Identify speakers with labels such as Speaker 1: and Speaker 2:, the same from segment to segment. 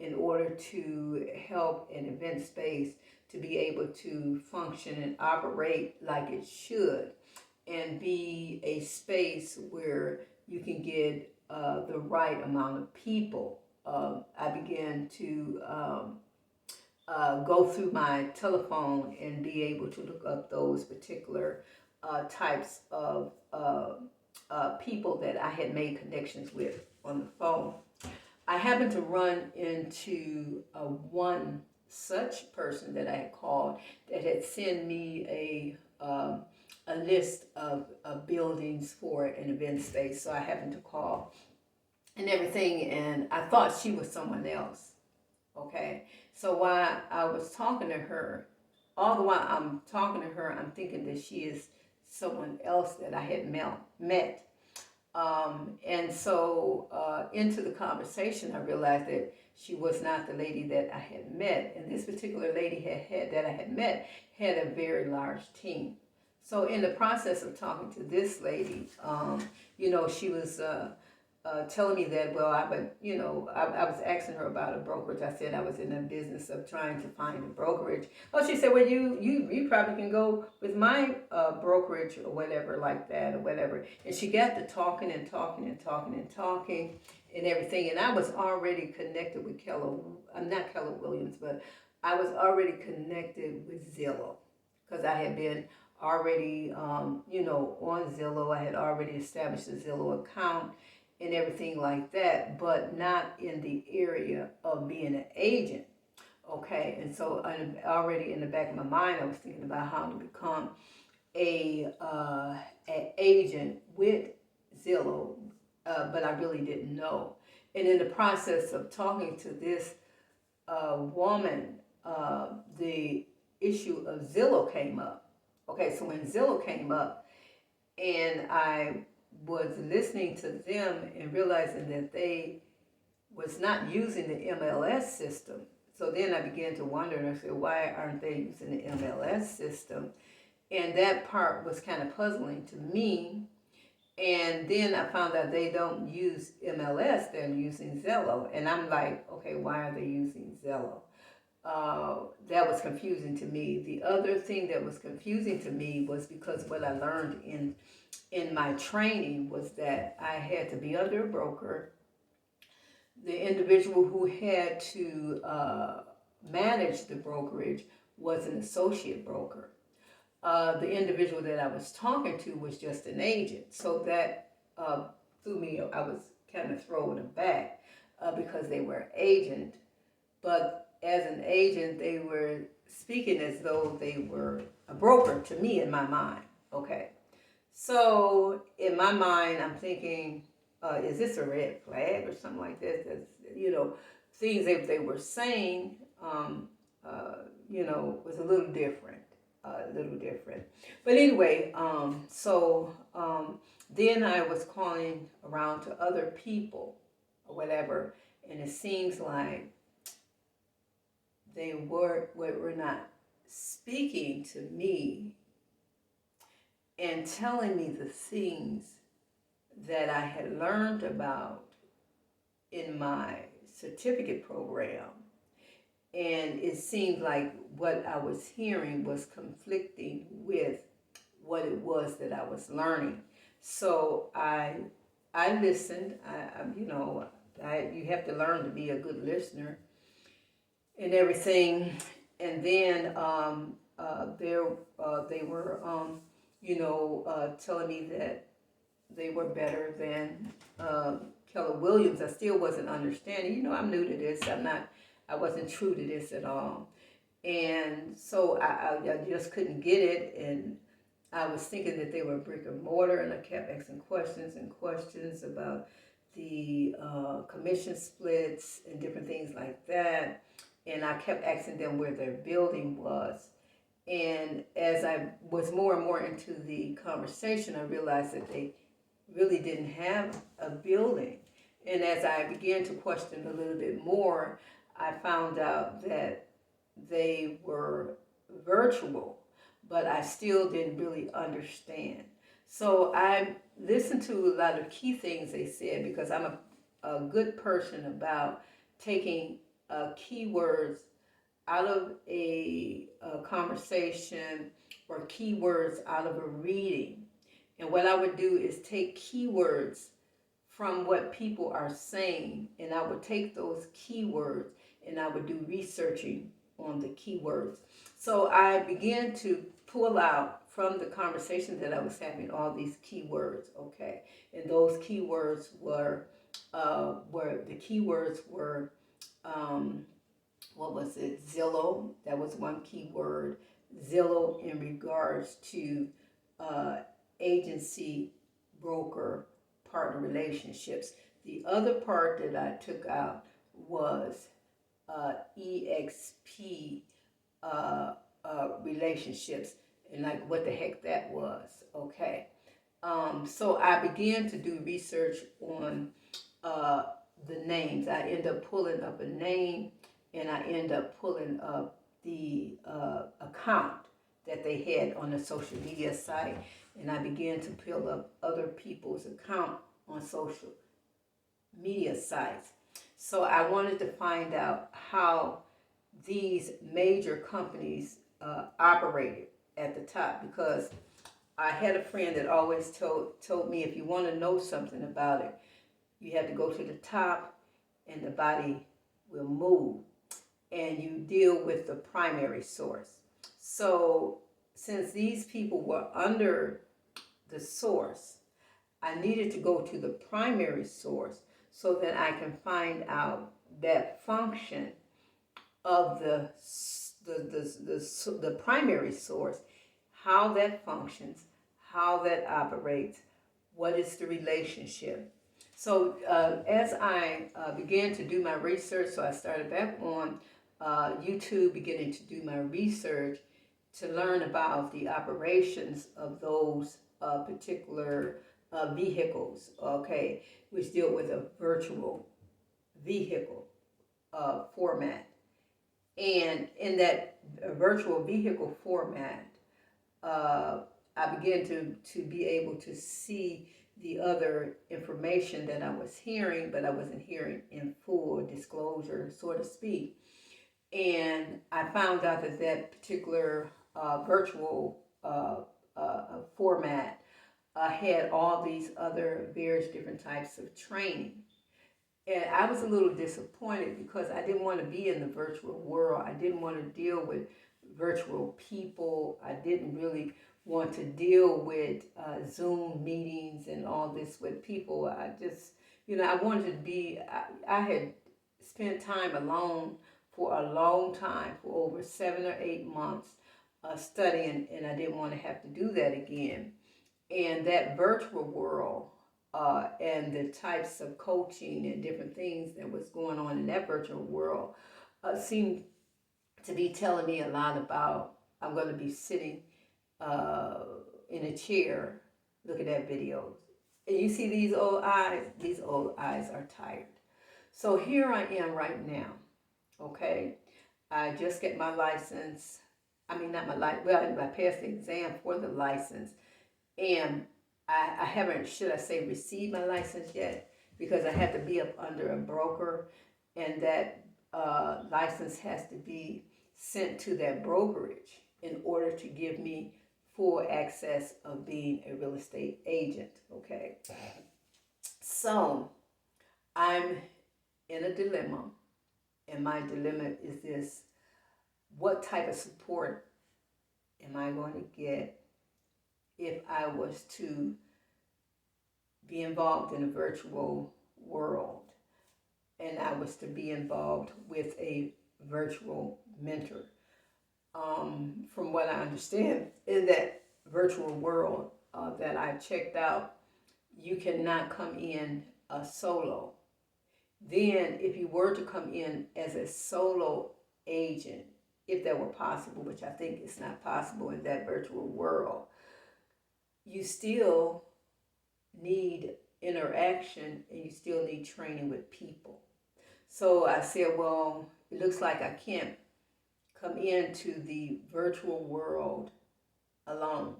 Speaker 1: in order to help an event space to be able to function and operate like it should and be a space where you can get the right amount of people. I began to go through my telephone and be able to look up those particular types of people that I had made connections with on the phone. I happened to run into one such person that I had called that had sent me a list of buildings for an event space. So I happened to call and everything, and I thought she was someone else. Okay, so while I was talking to her, all the while I'm talking to her, I'm thinking that she is someone else that I had met. And so into the conversation, I realized that she was not the lady that I had met. And this particular lady that I had met had a very large team. So in the process of talking to this lady, she was telling me that, well, I was asking her about a brokerage. I said I was in the business of trying to find a brokerage. Oh, she said, well, you probably can go with my brokerage or whatever like that or whatever. And she got to talking and talking and talking and talking and everything. And I was already connected with not Keller Williams, but I was already connected with Zillow because I had been already, on Zillow. I had already established a Zillow account and everything like that, but not in the area of being an agent. Okay, and so already in the back of my mind, I was thinking about how to become an agent with Zillow, but I really didn't know. And in the process of talking to this woman, the issue of Zillow came up. Okay, so when Zillow came up, and I was listening to them and realizing that they was not using the MLS system. So then I began to wonder, and I said, why aren't they using the MLS system? And that part was kind of puzzling to me. And then I found out they don't use MLS, they're using Zillow. And I'm like, okay, why are they using Zillow? That was confusing to me. The other thing that was confusing to me was because what I learned in my training was that I had to be under a broker. The individual who had to manage the brokerage was an associate broker. The individual that I was talking to was just an agent. So that threw me, I was kind of thrown aback because they were an agent. But as an agent, they were speaking as though they were a broker to me in my mind. Okay. So in my mind, I'm thinking, is this a red flag or something like this? That's, things that they were saying, was a little different, But anyway, then I was calling around to other people or whatever, and it seems like they were not speaking to me and telling me the things that I had learned about in my certificate program. And it seemed like what I was hearing was conflicting with what it was that I was learning. So I listened. You have to learn to be a good listener and everything. And then they were telling me that they were better than Keller Williams. I still wasn't understanding. I'm new to this. I wasn't true to this at all. And so I just couldn't get it. And I was thinking that they were brick and mortar, and I kept asking questions and questions about the commission splits and different things like that. And I kept asking them where their building was. And as I was more and more into the conversation, I realized that they really didn't have a building. And as I began to question a little bit more, I found out that they were virtual, but I still didn't really understand. So I listened to a lot of key things they said because I'm a good person about taking keywords out of a conversation or keywords out of a reading. And what I would do is take keywords from what people are saying, and I would take those keywords and I would do researching on the keywords. So I began to pull out from the conversation that I was having all these keywords, okay? And those keywords were um, what was it? Zillow, that was one keyword. Zillow in regards to uh, agency, broker, partner relationships. The other part that I took out was EXP relationships, and like what the heck that was. Okay. So I began to do research on uh, the names. I end up pulling up a name, and I end up pulling up the account that they had on the social media site, and I began to pull up other people's account on social media sites. So I wanted to find out how these major companies operated at the top, because I had a friend that always told me, if you want to know something about it, you have to go to the top and the body will move, and you deal with the primary source. So since these people were under the source, I needed to go to the primary source so that I can find out that function of the primary source, how that functions, how that operates, what is the relationship. So as I began to do my research, so I started back on YouTube, beginning to do my research to learn about the operations of those particular vehicles, okay, which deal with a virtual vehicle format. And in that virtual vehicle format, I began to be able to see the other information that I was hearing, but I wasn't hearing in full disclosure, so to speak. And I found out that that particular virtual format had all these other various different types of training. And I was a little disappointed because I didn't want to be in the virtual world. I didn't want to deal with virtual people. I didn't really want to deal with Zoom meetings and all this with people. I just, I wanted to be, I had spent time alone for a long time, for over 7 or 8 months studying, and I didn't want to have to do that again. And that virtual world and the types of coaching and different things that was going on in that virtual world seemed to be telling me a lot about, I'm going to be sitting in a chair looking at videos. And you see these old eyes are tired. So here I am right now, okay? I just get my license. I mean, not my license, well, I passed the exam for the license. And I haven't, should I say, received my license yet, because I have to be up under a broker, and that license has to be sent to that brokerage in order to give me full access of being a real estate agent, okay? So I'm in a dilemma, and my dilemma is this: what type of support am I going to get if I was to be involved in a virtual world and I was to be involved with a virtual mentor? From what I understand, in that virtual world that I checked out, you cannot come in solo. Then, if you were to come in as a solo agent, if that were possible, which I think is not possible in that virtual world, you still need interaction and you still need training with people. So I said, well, it looks like I can't come into the virtual world alone.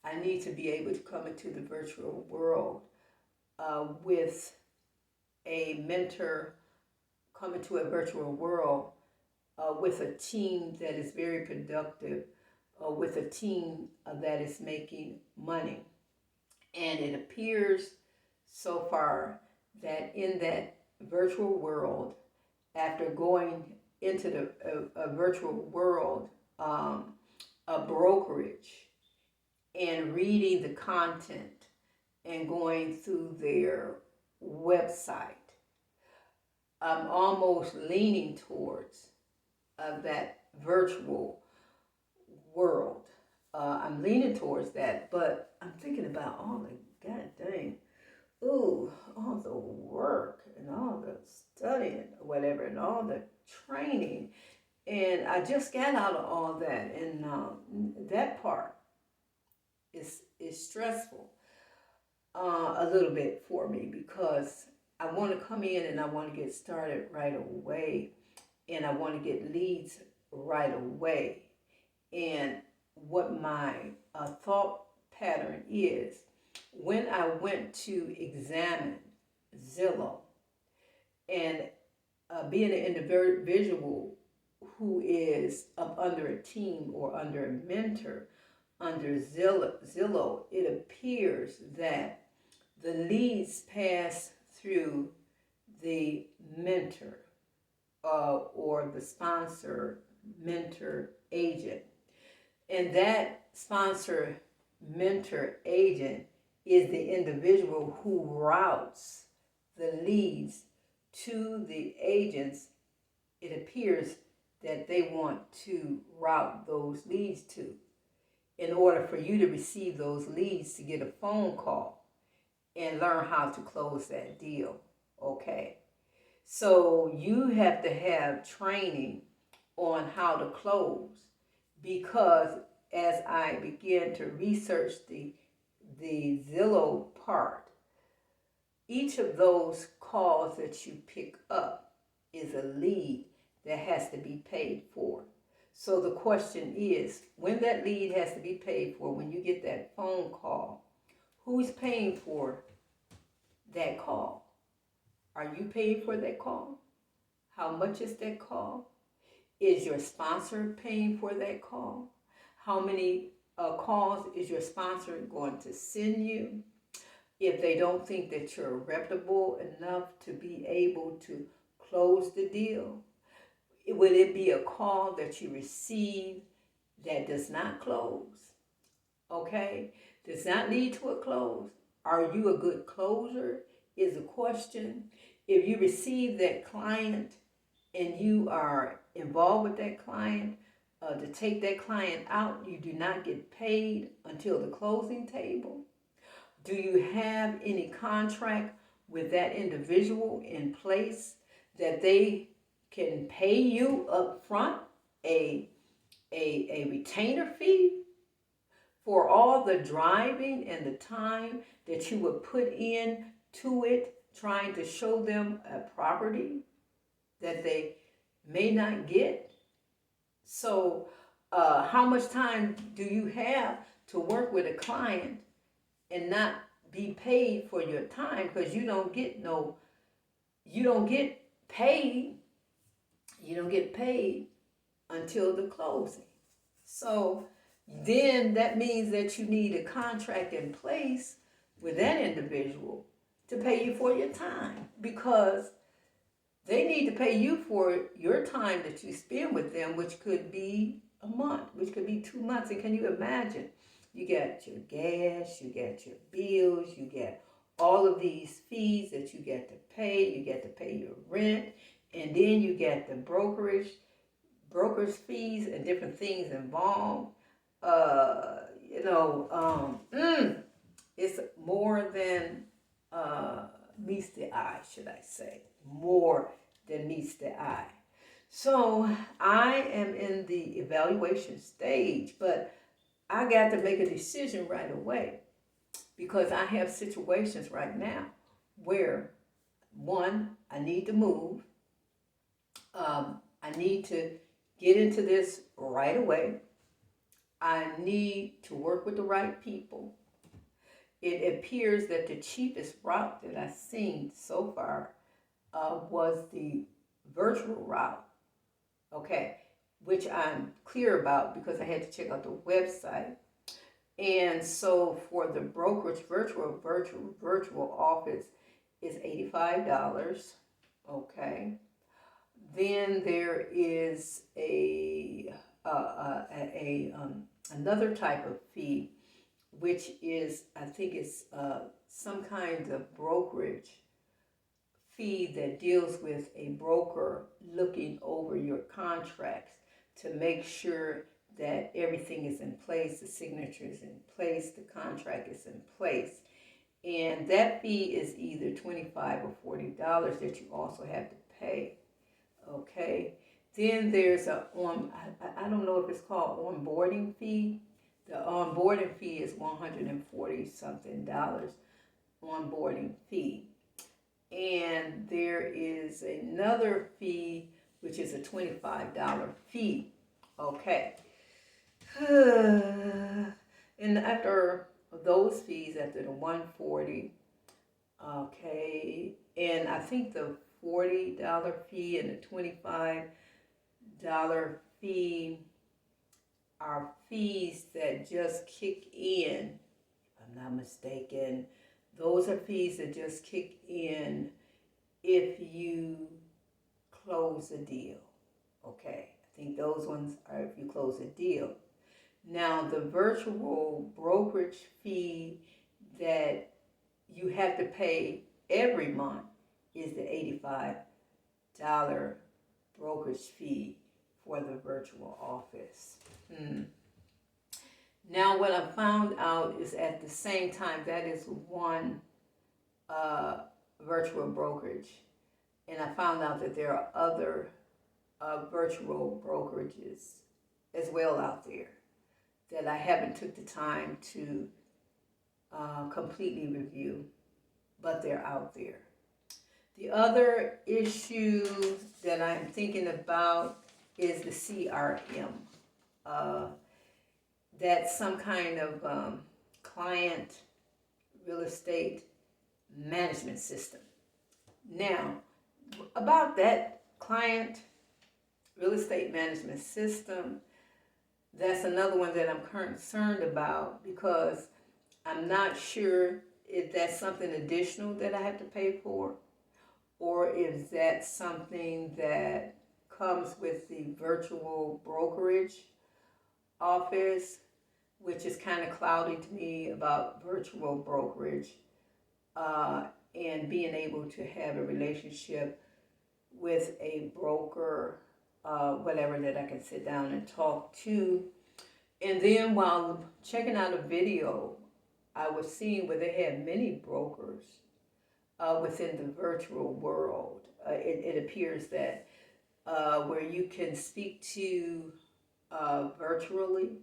Speaker 1: I need to be able to come into the virtual world with a mentor, come into a virtual world with a team that is very productive, with a team that is making money. And it appears so far that in that virtual world, after going into a virtual world, a brokerage, and reading the content and going through their website, I'm almost leaning towards that virtual world. I'm leaning towards that, but I'm thinking about all the god dang, all the work and all the studying, or whatever, and all the training. And I just got out of all that, and that part is stressful a little bit for me because I want to come in and I want to get started right away, and I want to get leads right away. And what my thought pattern is, when I went to examine Zillow and being an individual who is up under a team or under a mentor, under Zillow, it appears that the leads pass through the mentor or the sponsor, mentor, agent. And that sponsor, mentor, agent is the individual who routes the leads to the agents. It appears that they want to route those leads to, in order for you to receive those leads to get a phone call and learn how to close that deal. Okay. So you have to have training on how to close, because as I began to research the Zillow part, each of those calls that you pick up is a lead that has to be paid for. So the question is, when that lead has to be paid for, when you get that phone call, who's paying for that call? Are you paying for that call? How much is that call? Is your sponsor paying for that call? How many calls is your sponsor going to send you? If they don't think that you're reputable enough to be able to close the deal, will it be a call that you receive that does not close? Okay? Does not lead to a close. Are you a good closer is a question. If you receive that client and you are involved with that client, to take that client out, you do not get paid until the closing table. Do you have any contract with that individual in place that they can pay you up front a retainer fee for all the driving and the time that you would put in to it, trying to show them a property that they may not get? So how much time do you have to work with a client and not be paid for your time? Because you don't get paid until the closing. So then that means that you need a contract in place with that individual to pay you for your time, because they need to pay you for your time that you spend with them, which could be a month, which could be 2 months. And can you imagine? You get your gas, you get your bills, you get all of these fees that you get to pay. You get to pay your rent, and then you get the broker's fees and different things involved. It's more than meets the eye, should I say. More than meets the eye. So I am in the evaluation stage, but I got to make a decision right away, because I have situations right now where, one, I need to move. I need to get into this right away. I need to work with the right people. It appears that the cheapest route that I've seen so far was the virtual route, okay, which I'm clear about because I had to check out the website. And so for the brokerage virtual office is $85. Okay. Then there is another type of fee, which is, I think it's some kind of brokerage fee that deals with a broker looking over your contracts to make sure that everything is in place, the signature is in place, the contract is in place. And that fee is either $25 or $40 that you also have to pay. Okay. Then there's I don't know if it's called onboarding fee. The onboarding fee is $140 something onboarding fee. And there is another fee which is a $25 fee. Okay. And after those fees, after the 140, okay, and I think the $40 fee and the $25 fee are fees that just kick in, if I'm not mistaken. Those are fees that just kick in if you close a deal. Okay, I think those ones are if you close a deal. Now, the virtual brokerage fee that you have to pay every month is the $85 brokerage fee for the virtual office. Now, what I found out is at the same time, that is one virtual brokerage. And I found out that there are other virtual brokerages as well out there that I haven't took the time to completely review, but they're out there. The other issue that I'm thinking about is the CRM. That's some kind of client real estate management system. Now, about that client real estate management system, that's another one that I'm concerned about because I'm not sure if that's something additional that I have to pay for or if that's something that comes with the virtual brokerage office, which is kind of cloudy to me about virtual brokerage and being able to have a relationship with a broker, whatever, that I can sit down and talk to. And then while checking out a video, I was seeing where they had many brokers within the virtual world. It appears that where you can speak to virtually.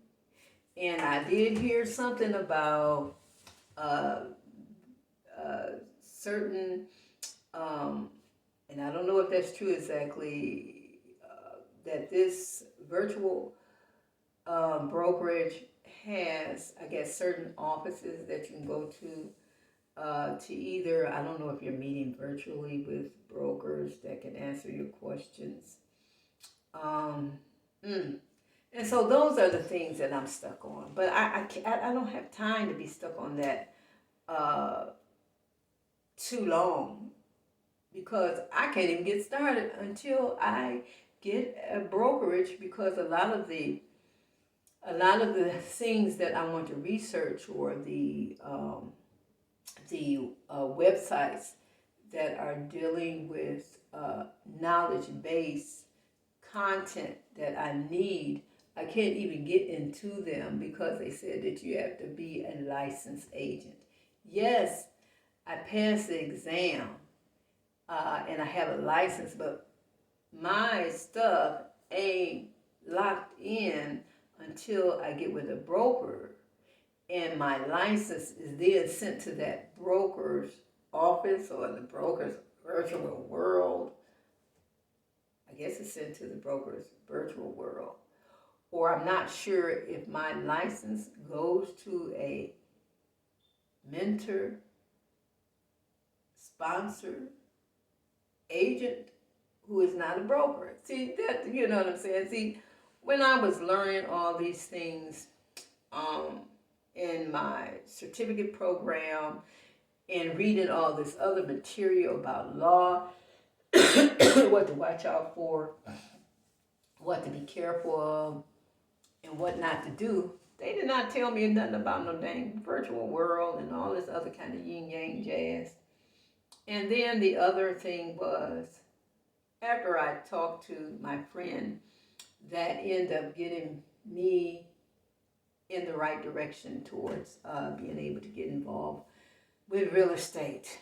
Speaker 1: And I did hear something about certain, and I don't know if that's true exactly, that this virtual brokerage has, I guess, certain offices that you can go to either, I don't know if you're meeting virtually with brokers that can answer your questions. And so those are the things that I'm stuck on. But I don't have time to be stuck on that too long because I can't even get started until I get a brokerage, because a lot of the things that I want to research or the websites that are dealing with knowledge-based content that I need, I can't even get into them because they said that you have to be a licensed agent. Yes, I passed the exam and I have a license, but my stuff ain't locked in until I get with a broker, and my license is then sent to that broker's office or the broker's virtual world. I guess it's sent to the broker's virtual world. Or I'm not sure if my license goes to a mentor, sponsor, agent, who is not a broker. See that, you know what I'm saying? See, when I was learning all these things um, in my certificate program and reading all this other material about law, what to watch out for, what to be careful of, and what not to do, they did not tell me nothing about no dang virtual world and all this other kind of yin yang jazz. And then the other thing was, after I talked to my friend that ended up getting me in the right direction towards being able to get involved with real estate,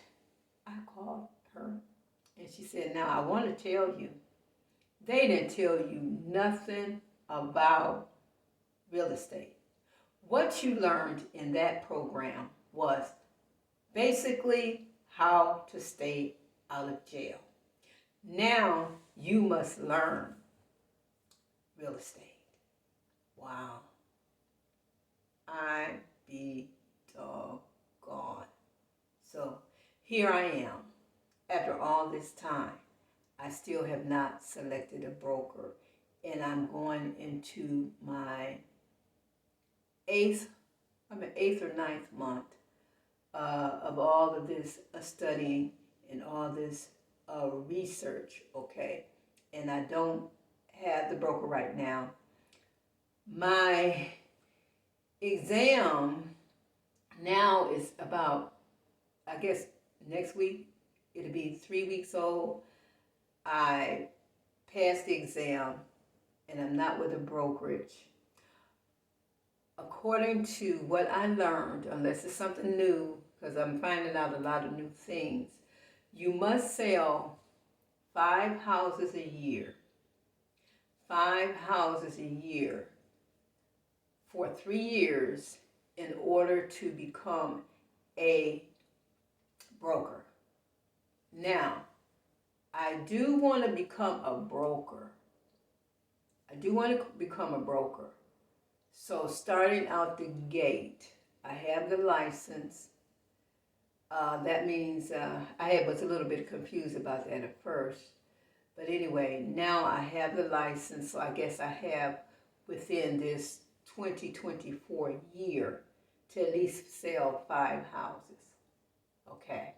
Speaker 1: I called her and she said, now I want to tell you, they didn't tell you nothing about real estate. What you learned in that program was basically how to stay out of jail. Now you must learn real estate. Wow. I be doggone. So here I am. After all this time, I still have not selected a broker, and I'm going into my eighth or ninth month of all of this studying and all this research, okay? And I don't have the broker right now. My exam now is about, I guess, next week. It'll be 3 weeks old. I passed the exam, and I'm not with a brokerage. According to what I learned, unless it's something new, because I'm finding out a lot of new things, you must sell 5 houses a year. 5 houses a year for 3 years in order to become a broker. Now, I do want to become a broker. So starting out the gate, I have the license. That means I was a little bit confused about that at first. But anyway, now I have the license, so I guess I have within this 2024 year to at least sell 5 houses. Okay.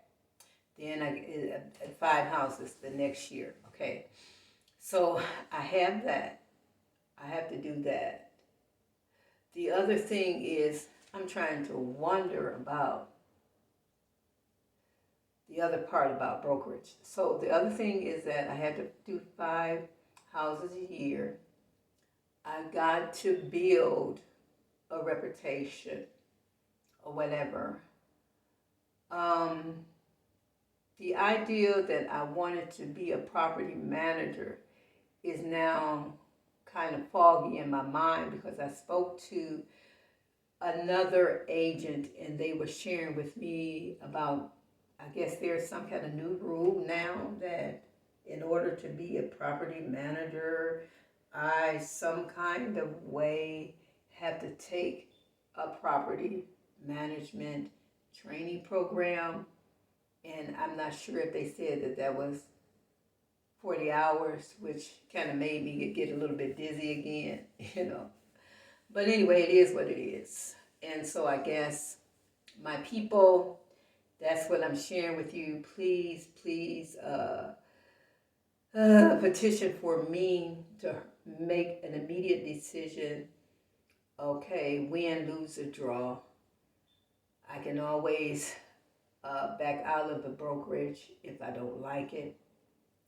Speaker 1: Then I get 5 houses the next year. Okay. So I have that. I have to do that. The other thing is I'm trying to wonder about the other part about brokerage. So the other thing is that I had to do 5 houses a year. I got to build a reputation or whatever. The idea that I wanted to be a property manager is now kind of foggy in my mind because I spoke to another agent and they were sharing with me about, I guess there's some kind of new rule now that in order to be a property manager, I some kind of way have to take a property management training program. And I'm not sure if they said that that was 40 hours, which kind of made me get a little bit dizzy again, you know. But anyway, it is what it is. And so I guess my people, that's what I'm sharing with you. Please, petition for me to make an immediate decision. Okay, win, lose, or draw. I can always back out of the brokerage if I don't like it,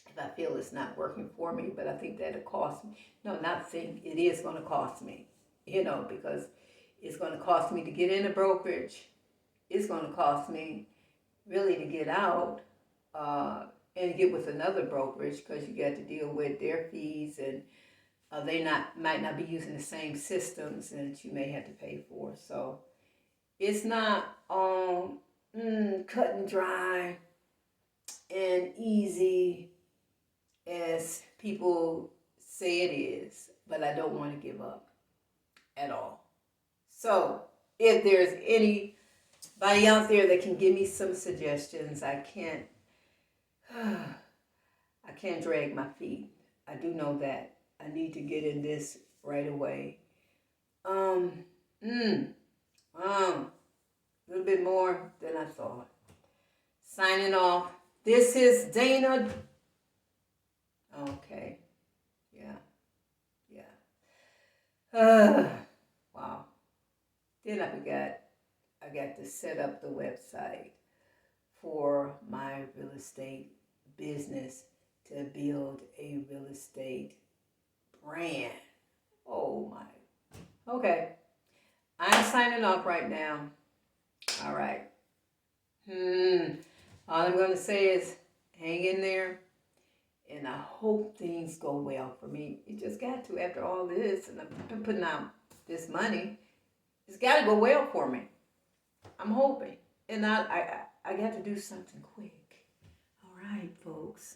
Speaker 1: if I feel it's not working for me. But I think that'll cost me. No, not think. It is going to cost me, you know, because it's going to cost me to get in a brokerage. It's going to cost me really to get out and get with another brokerage because you got to deal with their fees and they might not be using the same systems that you may have to pay for. So it's not cut and dry and easy as people say it is, but I don't want to give up at all. So if there's anybody out there that can give me some suggestions, I can't drag my feet. I do know that. I need to get in this right away. Um, mm, a little bit more than I thought. Signing off. This is Dana. Okay. Yeah. Yeah. Wow. Then I forgot. I got to set up the website for my real estate business to build a real estate brand. Oh my. Okay. I'm signing off right now. All right. All I'm going to say is hang in there, and I hope things go well for me. It just got to after all this, and I've been putting out this money. It's got to go well for me. I'm hoping, and I got to do something quick. All right, folks.